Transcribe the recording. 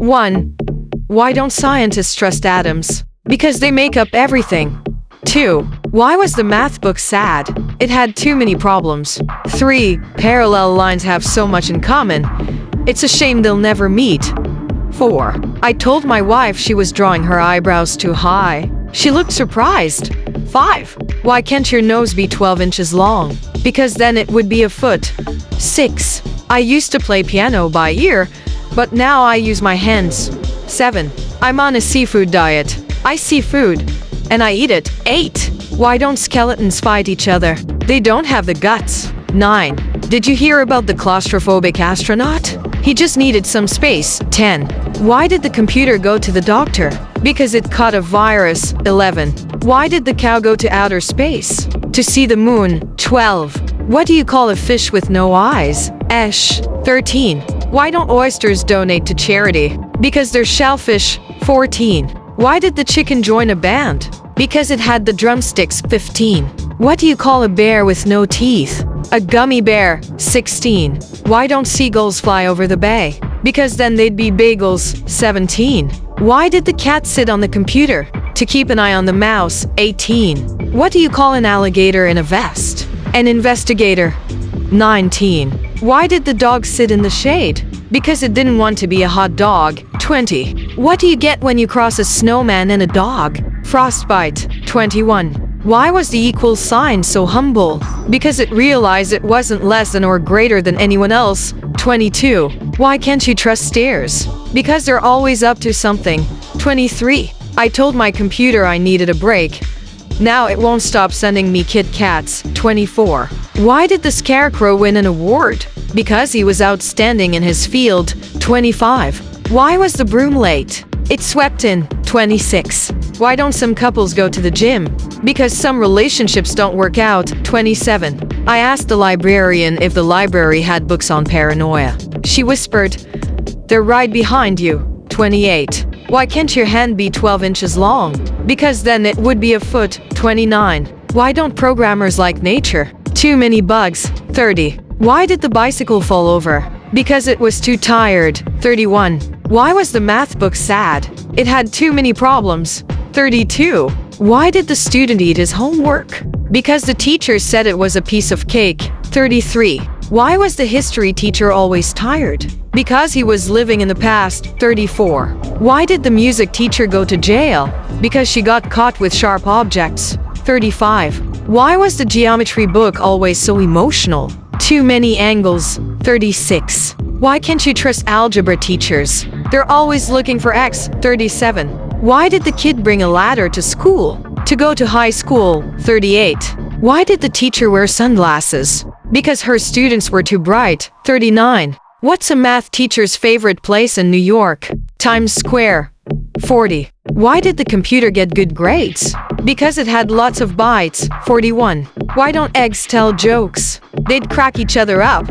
1. Why don't scientists trust atoms? Because they make up everything. 2. Why was the math book sad? It had too many problems. 3. Parallel lines have so much in common. It's a shame they'll never meet. 4. I told my wife she was drawing her eyebrows too high. She looked surprised. 5. Why can't your nose be 12 inches long? Because then it would be a foot. 6. I used to play piano by ear, but now I use my hands. 7. I'm on a seafood diet. I see food, and I eat it. 8. Why don't skeletons fight each other? They don't have the guts. 9. Did you hear about the claustrophobic astronaut? He just needed some space. 10. Why did the computer go to the doctor? Because it caught a virus. 11. Why did the cow go to outer space? To see the moon. 12. What do you call a fish with no eyes? Esh. 13. Why don't oysters donate to charity? Because they're shellfish. 14. Why did the chicken join a band? Because it had the drumsticks. 15. What do you call a bear with no teeth? A gummy bear. 16. Why don't seagulls fly over the bay? Because then they'd be bagels. 17. Why did the cat sit on the computer? To keep an eye on the mouse. 18. What do you call an alligator in a vest? An investigator. 19. Why did the dog sit in the shade? Because it didn't want to be a hot dog. 20. What do you get when you cross a snowman and a dog? Frostbite. 21. Why was the equal sign so humble? Because it realized it wasn't less than or greater than anyone else. 22. Why can't you trust stairs? Because they're always up to something. 23. I told my computer I needed a break. Now it won't stop sending me Kit Kats. 24. Why did the Scarecrow win an award? Because he was outstanding in his field. 25. Why was the broom late? It swept in. 26. Why don't some couples go to the gym? Because some relationships don't work out. 27. I asked the librarian if the library had books on paranoia. She whispered, "They're right behind you." 28. Why can't your hand be 12 inches long? Because then it would be a foot. 29. Why don't programmers like nature? Too many bugs. 30. Why did the bicycle fall over? Because it was too tired. 31. Why was the math book sad? It had too many problems. 32. Why did the student eat his homework? Because the teacher said it was a piece of cake. 33. Why was the history teacher always tired? Because he was living in the past. 34. Why did the music teacher go to jail? Because she got caught with sharp objects. 35. Why was the geometry book always so emotional? Too many angles. 36. Why can't you trust algebra teachers? They're always looking for X. 37. Why did the kid bring a ladder to school? To go to high school. 38. Why did the teacher wear sunglasses? Because her students were too bright. 39. What's a math teacher's favorite place in New York? Times Square. 40. Why did the computer get good grades? Because it had lots of bytes. 41. Why don't eggs tell jokes? They'd crack each other up.